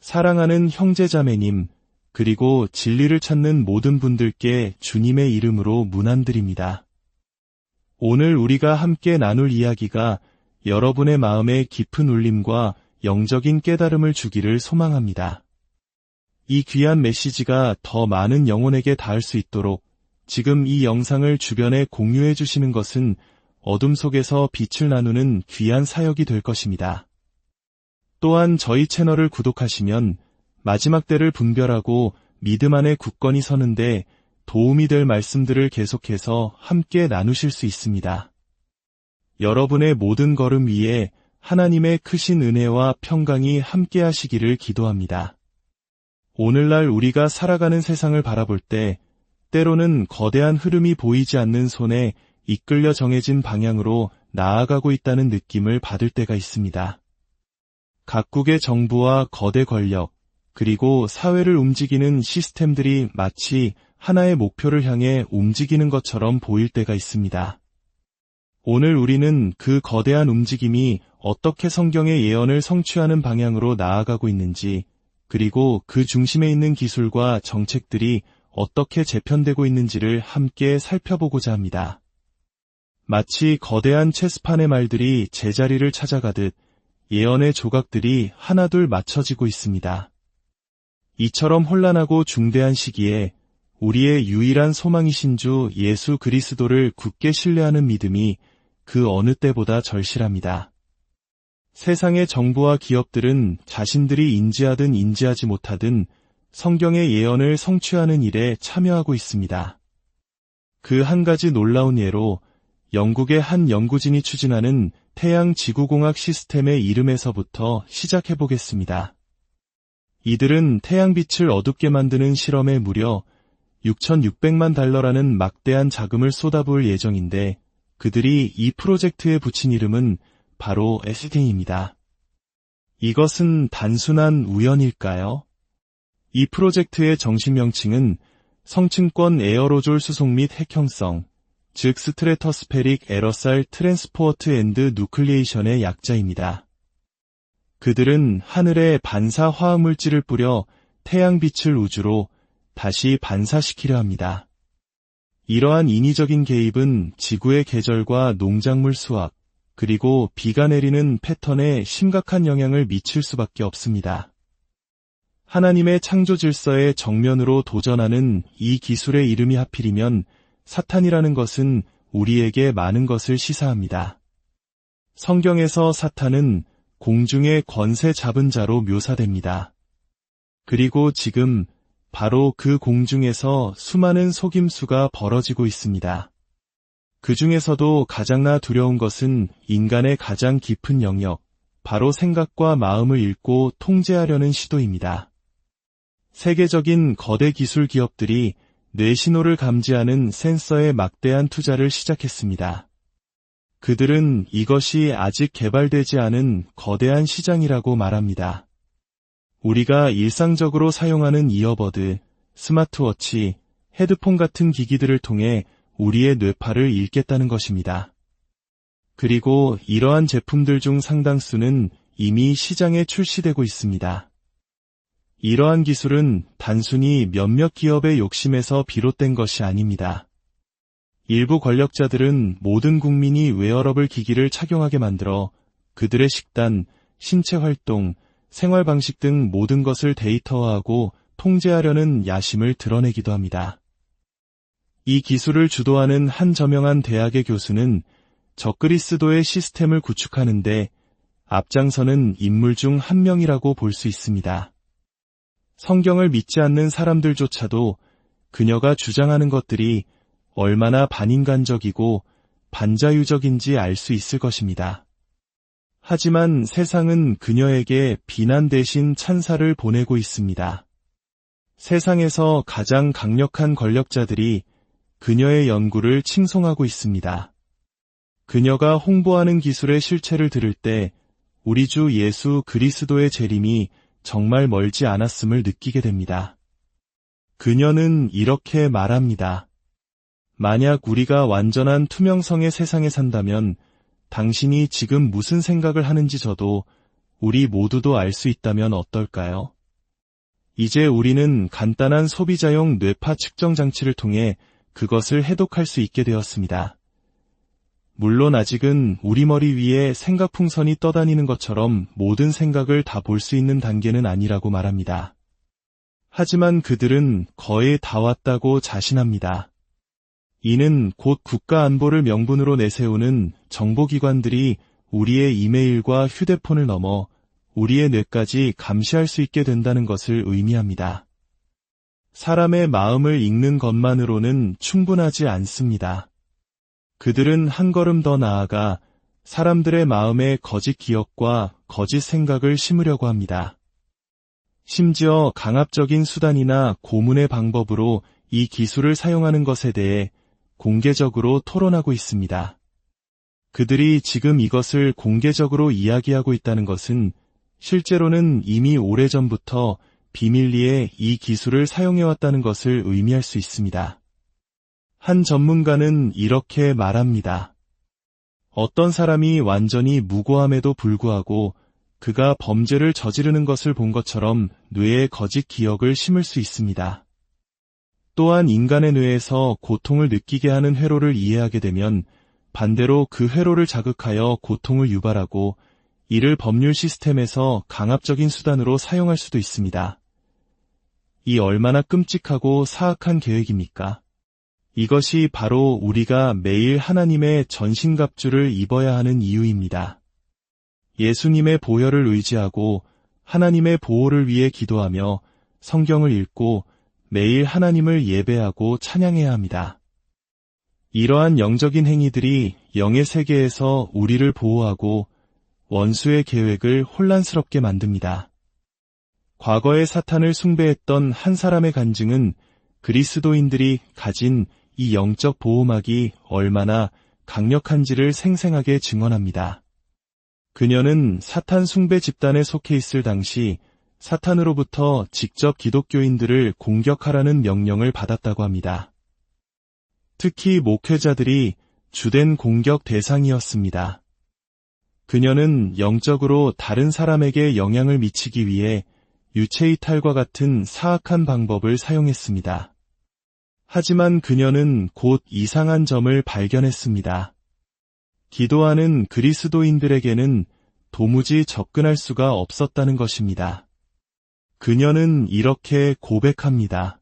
사랑하는 형제자매님, 그리고 진리를 찾는 모든 분들께 주님의 이름으로 문안드립니다. 오늘 우리가 함께 나눌 이야기가 여러분의 마음에 깊은 울림과 영적인 깨달음을 주기를 소망합니다. 이 귀한 메시지가 더 많은 영혼에게 닿을 수 있도록 지금 이 영상을 주변에 공유해 주시는 것은 어둠 속에서 빛을 나누는 귀한 사역이 될 것입니다. 또한 저희 채널을 구독하시면 마지막 때를 분별하고 믿음 안에 굳건히 서는데 도움이 될 말씀들을 계속해서 함께 나누실 수 있습니다. 여러분의 모든 걸음 위에 하나님의 크신 은혜와 평강이 함께 하시기를 기도합니다. 오늘날 우리가 살아가는 세상을 바라볼 때 때로는 거대한 흐름이 보이지 않는 손에 이끌려 정해진 방향으로 나아가고 있다는 느낌을 받을 때가 있습니다. 각국의 정부와 거대 권력, 그리고 사회를 움직이는 시스템들이 마치 하나의 목표를 향해 움직이는 것처럼 보일 때가 있습니다. 오늘 우리는 그 거대한 움직임이 어떻게 성경의 예언을 성취하는 방향으로 나아가고 있는지, 그리고 그 중심에 있는 기술과 정책들이 어떻게 재편되고 있는지를 함께 살펴보고자 합니다. 마치 거대한 체스판의 말들이 제자리를 찾아가듯 예언의 조각들이 하나둘 맞춰지고 있습니다. 이처럼 혼란하고 중대한 시기에 우리의 유일한 소망이신 주 예수 그리스도를 굳게 신뢰하는 믿음이 그 어느 때보다 절실합니다. 세상의 정부와 기업들은 자신들이 인지하든 인지하지 못하든 성경의 예언을 성취하는 일에 참여하고 있습니다. 그 한 가지 놀라운 예로 영국의 한 연구진이 추진하는 태양 지구공학 시스템의 이름에서부터 시작해보겠습니다. 이들은 태양빛을 어둡게 만드는 실험에 무려 6,600만 달러라는 막대한 자금을 쏟아부을 예정인데 그들이 이 프로젝트에 붙인 이름은 바로 ST입니다. 이것은 단순한 우연일까요? 이 프로젝트의 정식 명칭은 성층권 에어로졸 수속 및 핵형성, 즉 스트레터스페릭 에러살 트랜스포어트 앤드 누클리에이션의 약자입니다. 그들은 하늘에 반사 화학물질을 뿌려 태양빛을 우주로 다시 반사시키려 합니다. 이러한 인위적인 개입은 지구의 계절과 농작물 수확, 그리고 비가 내리는 패턴에 심각한 영향을 미칠 수밖에 없습니다. 하나님의 창조 질서에 정면으로 도전하는 이 기술의 이름이 하필이면 사탄이라는 것은 우리에게 많은 것을 시사합니다. 성경에서 사탄은 공중의 권세 잡은 자로 묘사됩니다. 그리고 지금 바로 그 공중에서 수많은 속임수가 벌어지고 있습니다. 그 중에서도 가장 두려운 것은 인간의 가장 깊은 영역, 바로 생각과 마음을 읽고 통제하려는 시도입니다. 세계적인 거대 기술 기업들이 뇌 신호를 감지하는 센서에 막대한 투자를 시작했습니다. 그들은 이것이 아직 개발되지 않은 거대한 시장이라고 말합니다. 우리가 일상적으로 사용하는 이어버드, 스마트워치, 헤드폰 같은 기기들을 통해 우리의 뇌파를 읽겠다는 것입니다. 그리고 이러한 제품들 중 상당수는 이미 시장에 출시되고 있습니다. 이러한 기술은 단순히 몇몇 기업의 욕심에서 비롯된 것이 아닙니다. 일부 권력자들은 모든 국민이 웨어러블 기기를 착용하게 만들어 그들의 식단, 신체 활동, 생활 방식 등 모든 것을 데이터화하고 통제하려는 야심을 드러내기도 합니다. 이 기술을 주도하는 한 저명한 대학의 교수는 적그리스도의 시스템을 구축하는데 앞장서는 인물 중 한 명이라고 볼 수 있습니다. 성경을 믿지 않는 사람들조차도 그녀가 주장하는 것들이 얼마나 반인간적이고 반자유적인지 알 수 있을 것입니다. 하지만 세상은 그녀에게 비난 대신 찬사를 보내고 있습니다. 세상에서 가장 강력한 권력자들이 그녀의 연구를 칭송하고 있습니다. 그녀가 홍보하는 기술의 실체를 들을 때 우리 주 예수 그리스도의 재림이 정말 멀지 않았음을 느끼게 됩니다. 그녀는 이렇게 말합니다. 만약 우리가 완전한 투명성의 세상에 산다면 당신이 지금 무슨 생각을 하는지 저도 우리 모두도 알 수 있다면 어떨까요? 이제 우리는 간단한 소비자용 뇌파 측정 장치를 통해 그것을 해독할 수 있게 되었습니다. 물론 아직은 우리 머리 위에 생각 풍선이 떠다니는 것처럼 모든 생각을 다 볼 수 있는 단계는 아니라고 말합니다. 하지만 그들은 거의 다 왔다고 자신합니다. 이는 곧 국가 안보를 명분으로 내세우는 정보기관들이 우리의 이메일과 휴대폰을 넘어 우리의 뇌까지 감시할 수 있게 된다는 것을 의미합니다. 사람의 마음을 읽는 것만으로는 충분하지 않습니다. 그들은 한 걸음 더 나아가 사람들의 마음에 거짓 기억과 거짓 생각을 심으려고 합니다. 심지어 강압적인 수단이나 고문의 방법으로 이 기술을 사용하는 것에 대해 공개적으로 토론하고 있습니다. 그들이 지금 이것을 공개적으로 이야기하고 있다는 것은 실제로는 이미 오래전부터 비밀리에 이 기술을 사용해왔다는 것을 의미할 수 있습니다. 한 전문가는 이렇게 말합니다. 어떤 사람이 완전히 무고함에도 불구하고 그가 범죄를 저지르는 것을 본 것처럼 뇌에 거짓 기억을 심을 수 있습니다. 또한 인간의 뇌에서 고통을 느끼게 하는 회로를 이해하게 되면 반대로 그 회로를 자극하여 고통을 유발하고 이를 법률 시스템에서 강압적인 수단으로 사용할 수도 있습니다. 이 얼마나 끔찍하고 사악한 계획입니까? 이것이 바로 우리가 매일 하나님의 전신갑주를 입어야 하는 이유입니다. 예수님의 보혈을 의지하고 하나님의 보호를 위해 기도하며 성경을 읽고 매일 하나님을 예배하고 찬양해야 합니다. 이러한 영적인 행위들이 영의 세계에서 우리를 보호하고 원수의 계획을 혼란스럽게 만듭니다. 과거에 사탄을 숭배했던 한 사람의 간증은 그리스도인들이 가진 이 영적 보호막이 얼마나 강력한지를 생생하게 증언합니다. 그녀는 사탄 숭배 집단에 속해 있을 당시 사탄으로부터 직접 기독교인들을 공격하라는 명령을 받았다고 합니다. 특히 목회자들이 주된 공격 대상이었습니다. 그녀는 영적으로 다른 사람에게 영향을 미치기 위해 유체이탈과 같은 사악한 방법을 사용했습니다. 하지만 그녀는 곧 이상한 점을 발견했습니다. 기도하는 그리스도인들에게는 도무지 접근할 수가 없었다는 것입니다. 그녀는 이렇게 고백합니다.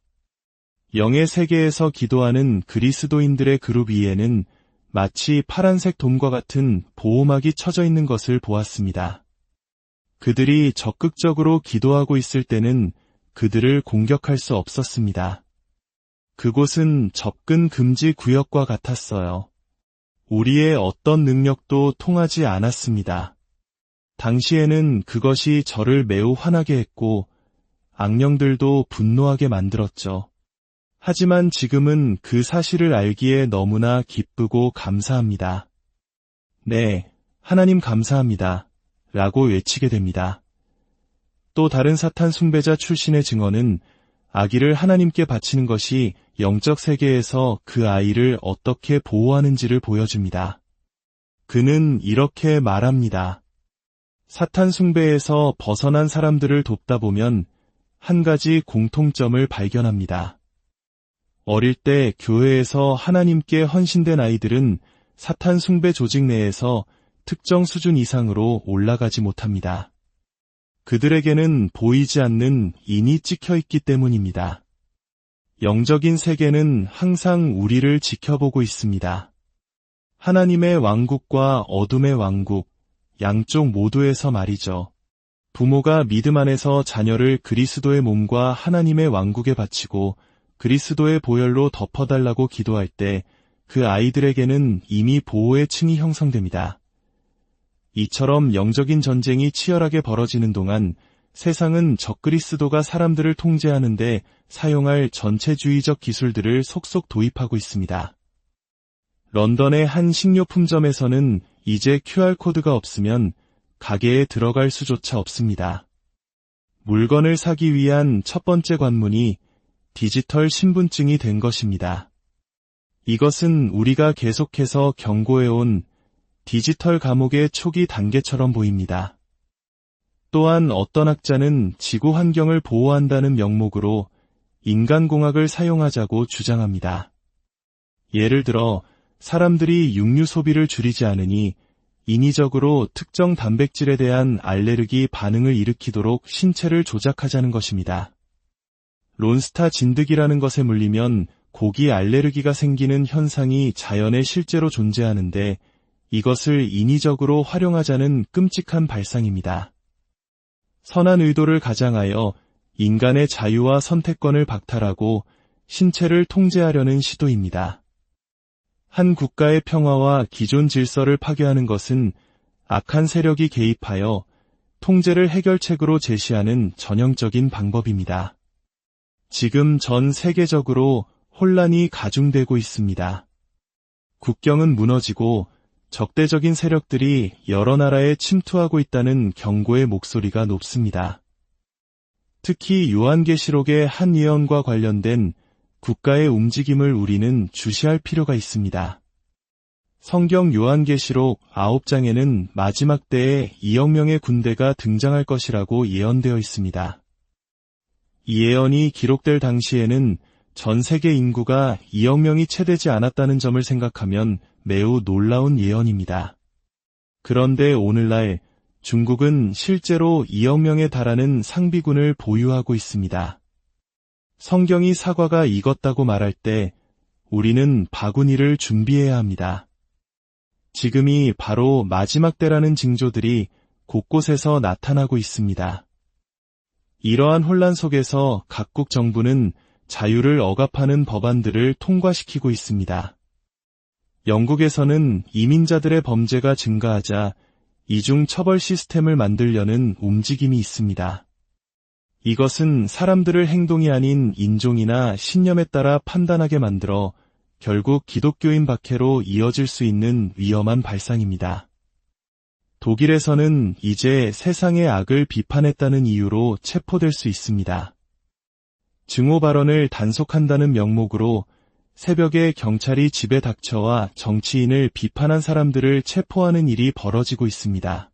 영의 세계에서 기도하는 그리스도인들의 그룹 위에는 마치 파란색 돔과 같은 보호막이 쳐져 있는 것을 보았습니다. 그들이 적극적으로 기도하고 있을 때는 그들을 공격할 수 없었습니다. 그곳은 접근 금지 구역과 같았어요. 우리의 어떤 능력도 통하지 않았습니다. 당시에는 그것이 저를 매우 화나게 했고 악령들도 분노하게 만들었죠. 하지만 지금은 그 사실을 알기에 너무나 기쁘고 감사합니다. 네, 하나님 감사합니다. 라고 외치게 됩니다. 또 다른 사탄 숭배자 출신의 증언은 아기를 하나님께 바치는 것이 영적 세계에서 그 아이를 어떻게 보호하는지를 보여줍니다. 그는 이렇게 말합니다. 사탄 숭배에서 벗어난 사람들을 돕다 보면 한 가지 공통점을 발견합니다. 어릴 때 교회에서 하나님께 헌신된 아이들은 사탄 숭배 조직 내에서 특정 수준 이상으로 올라가지 못합니다. 그들에게는 보이지 않는 인이 찍혀 있기 때문입니다. 영적인 세계는 항상 우리를 지켜보고 있습니다. 하나님의 왕국과 어둠의 왕국, 양쪽 모두에서 말이죠. 부모가 믿음 안에서 자녀를 그리스도의 몸과 하나님의 왕국에 바치고 그리스도의 보혈로 덮어달라고 기도할 때 그 아이들에게는 이미 보호의 층이 형성됩니다. 이처럼 영적인 전쟁이 치열하게 벌어지는 동안 세상은 적그리스도가 사람들을 통제하는데 사용할 전체주의적 기술들을 속속 도입하고 있습니다. 런던의 한 식료품점에서는 이제 QR코드가 없으면 가게에 들어갈 수조차 없습니다. 물건을 사기 위한 첫 번째 관문이 디지털 신분증이 된 것입니다. 이것은 우리가 계속해서 경고해온 디지털 감옥의 초기 단계처럼 보입니다. 또한 어떤 학자는 지구 환경을 보호한다는 명목으로 인간공학을 사용하자고 주장합니다. 예를 들어 사람들이 육류 소비를 줄이지 않으니 인위적으로 특정 단백질에 대한 알레르기 반응을 일으키도록 신체를 조작하자는 것입니다. 론스타 진드기라는 것에 물리면 고기 알레르기가 생기는 현상이 자연에 실제로 존재하는데 이것을 인위적으로 활용하자는 끔찍한 발상입니다. 선한 의도를 가장하여 인간의 자유와 선택권을 박탈하고 신체를 통제하려는 시도입니다. 한 국가의 평화와 기존 질서를 파괴하는 것은 악한 세력이 개입하여 통제를 해결책으로 제시하는 전형적인 방법입니다. 지금 전 세계적으로 혼란이 가중되고 있습니다. 국경은 무너지고 적대적인 세력들이 여러 나라에 침투하고 있다는 경고의 목소리가 높습니다. 특히 요한계시록의 한 예언과 관련된 국가의 움직임을 우리는 주시할 필요가 있습니다. 성경 요한계시록 9장에는 마지막 때에 2억 명의 군대가 등장할 것이라고 예언되어 있습니다. 이 예언이 기록될 당시에는 전 세계 인구가 2억 명이 채 되지 않았다는 점을 생각하면 매우 놀라운 예언입니다. 그런데 오늘날 중국은 실제로 2억 명에 달하는 상비군을 보유하고 있습니다. 성경이 사과가 익었다고 말할 때 우리는 바구니를 준비해야 합니다. 지금이 바로 마지막 때라는 징조들이 곳곳에서 나타나고 있습니다. 이러한 혼란 속에서 각국 정부는 자유를 억압하는 법안들을 통과시키고 있습니다. 영국에서는 이민자들의 범죄가 증가하자 이중 처벌 시스템을 만들려는 움직임이 있습니다. 이것은 사람들을 행동이 아닌 인종이나 신념에 따라 판단하게 만들어 결국 기독교인 박해로 이어질 수 있는 위험한 발상입니다. 독일에서는 이제 세상의 악을 비판했다는 이유로 체포될 수 있습니다. 증오 발언을 단속한다는 명목으로 새벽에 경찰이 집에 닥쳐와 정치인을 비판한 사람들을 체포하는 일이 벌어지고 있습니다.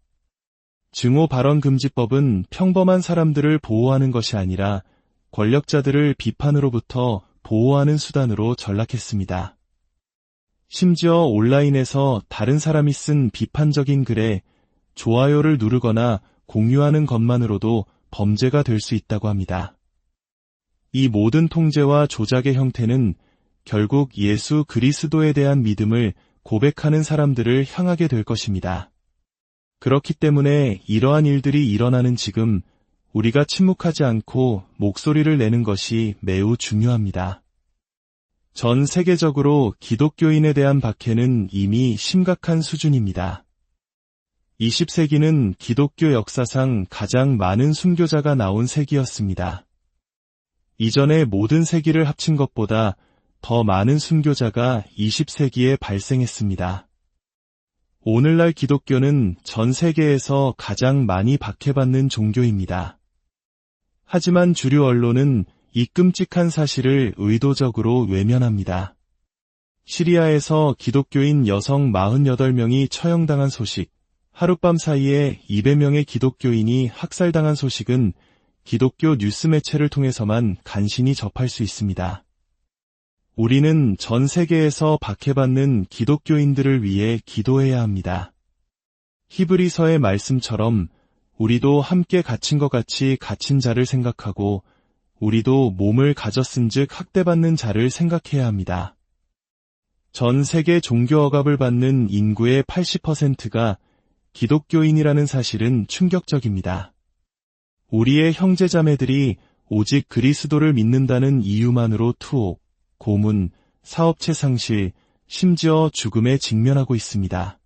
증오 발언 금지법은 평범한 사람들을 보호하는 것이 아니라 권력자들을 비판으로부터 보호하는 수단으로 전락했습니다. 심지어 온라인에서 다른 사람이 쓴 비판적인 글에 좋아요를 누르거나 공유하는 것만으로도 범죄가 될 수 있다고 합니다. 이 모든 통제와 조작의 형태는 결국 예수 그리스도에 대한 믿음을 고백하는 사람들을 향하게 될 것입니다. 그렇기 때문에 이러한 일들이 일어나는 지금 우리가 침묵하지 않고 목소리를 내는 것이 매우 중요합니다. 전 세계적으로 기독교인에 대한 박해는 이미 심각한 수준입니다. 20세기는 기독교 역사상 가장 많은 순교자가 나온 세기였습니다. 이전의 모든 세기를 합친 것보다 더 많은 순교자가 20세기에 발생했습니다. 오늘날 기독교는 전 세계에서 가장 많이 박해받는 종교입니다. 하지만 주류 언론은 이 끔찍한 사실을 의도적으로 외면합니다. 시리아에서 기독교인 여성 48명이 처형당한 소식, 하룻밤 사이에 200명의 기독교인이 학살당한 소식은 기독교 뉴스 매체를 통해서만 간신히 접할 수 있습니다. 우리는 전 세계에서 박해받는 기독교인들을 위해 기도해야 합니다. 히브리서의 말씀처럼 우리도 함께 갇힌 것 같이 갇힌 자를 생각하고 우리도 몸을 가졌은즉 학대받는 자를 생각해야 합니다. 전 세계 종교 억압을 받는 인구의 80%가 기독교인이라는 사실은 충격적입니다. 우리의 형제자매들이 오직 그리스도를 믿는다는 이유만으로 투옥, 고문, 사업체 상실, 심지어 죽음에 직면하고 있습니다.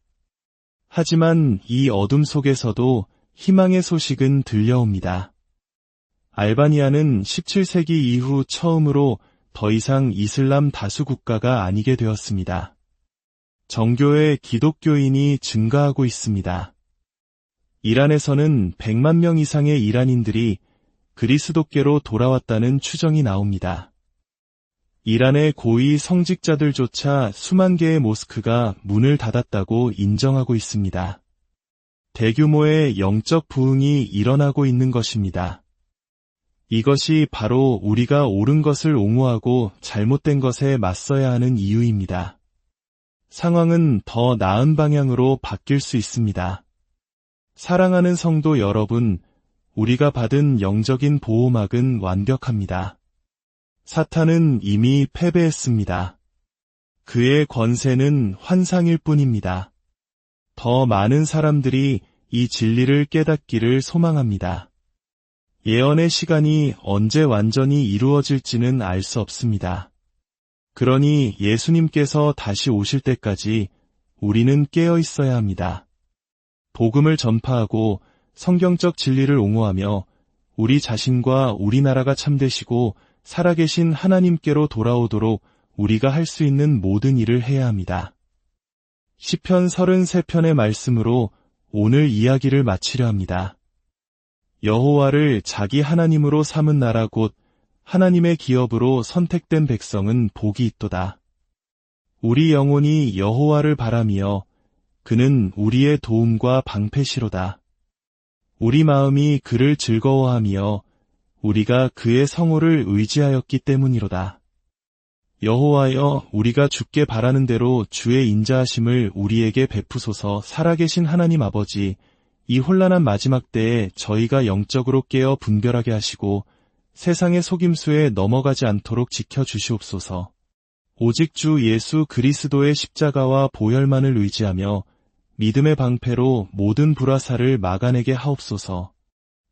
하지만 이 어둠 속에서도 희망의 소식은 들려옵니다. 알바니아는 17세기 이후 처음으로 더 이상 이슬람 다수 국가가 아니게 되었습니다. 정교의 기독교인이 증가하고 있습니다. 이란에서는 100만 명 이상의 이란인들이 그리스도께로 돌아왔다는 추정이 나옵니다. 이란의 고위 성직자들조차 수만 개의 모스크가 문을 닫았다고 인정하고 있습니다. 대규모의 영적 부흥이 일어나고 있는 것입니다. 이것이 바로 우리가 옳은 것을 옹호하고 잘못된 것에 맞서야 하는 이유입니다. 상황은 더 나은 방향으로 바뀔 수 있습니다. 사랑하는 성도 여러분, 우리가 받은 영적인 보호막은 완벽합니다. 사탄은 이미 패배했습니다. 그의 권세는 환상일 뿐입니다. 더 많은 사람들이 이 진리를 깨닫기를 소망합니다. 예언의 시간이 언제 완전히 이루어질지는 알 수 없습니다. 그러니 예수님께서 다시 오실 때까지 우리는 깨어 있어야 합니다. 복음을 전파하고 성경적 진리를 옹호하며 우리 자신과 우리나라가 참되시고 살아계신 하나님께로 돌아오도록 우리가 할 수 있는 모든 일을 해야 합니다. 시편 33편의 말씀으로 오늘 이야기를 마치려 합니다. 여호와를 자기 하나님으로 삼은 나라 곧 하나님의 기업으로 선택된 백성은 복이 있도다. 우리 영혼이 여호와를 바라며 그는 우리의 도움과 방패시로다. 우리 마음이 그를 즐거워하며 우리가 그의 성호를 의지하였기 때문이로다. 여호와여, 우리가 주께 바라는 대로 주의 인자하심을 우리에게 베푸소서. 살아계신 하나님 아버지, 이 혼란한 마지막 때에 저희가 영적으로 깨어 분별하게 하시고 세상의 속임수에 넘어가지 않도록 지켜주시옵소서. 오직 주 예수 그리스도의 십자가와 보혈만을 의지하며 믿음의 방패로 모든 불화살을 막아내게 하옵소서.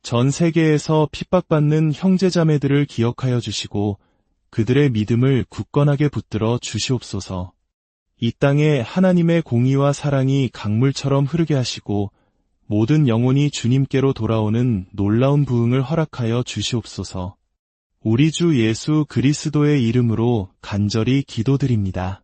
전 세계에서 핍박받는 형제자매들을 기억하여 주시고 그들의 믿음을 굳건하게 붙들어 주시옵소서. 이 땅에 하나님의 공의와 사랑이 강물처럼 흐르게 하시고 모든 영혼이 주님께로 돌아오는 놀라운 부흥을 허락하여 주시옵소서. 우리 주 예수 그리스도의 이름으로 간절히 기도드립니다.